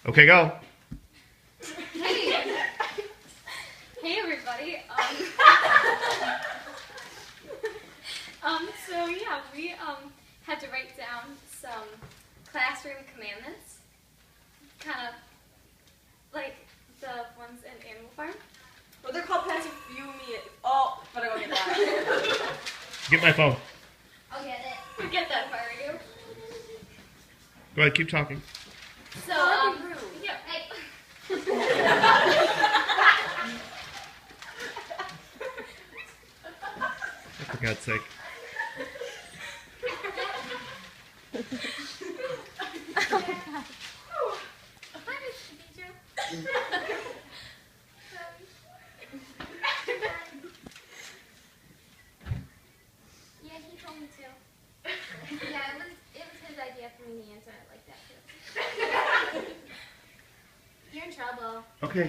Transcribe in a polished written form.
Okay, go. Hey, hey everybody. So yeah, we had to write down some classroom commandments, kind of like the ones in Animal Farm. Well, they're called passive-fuming. Oh, but I won't get that. Get my phone. I'll get it. We get that part, you. Go ahead, keep talking. So yeah, hey. For God's sake. Yeah, he told me to. Yeah, it was his idea for me to answer it like that too. You're in trouble. Okay.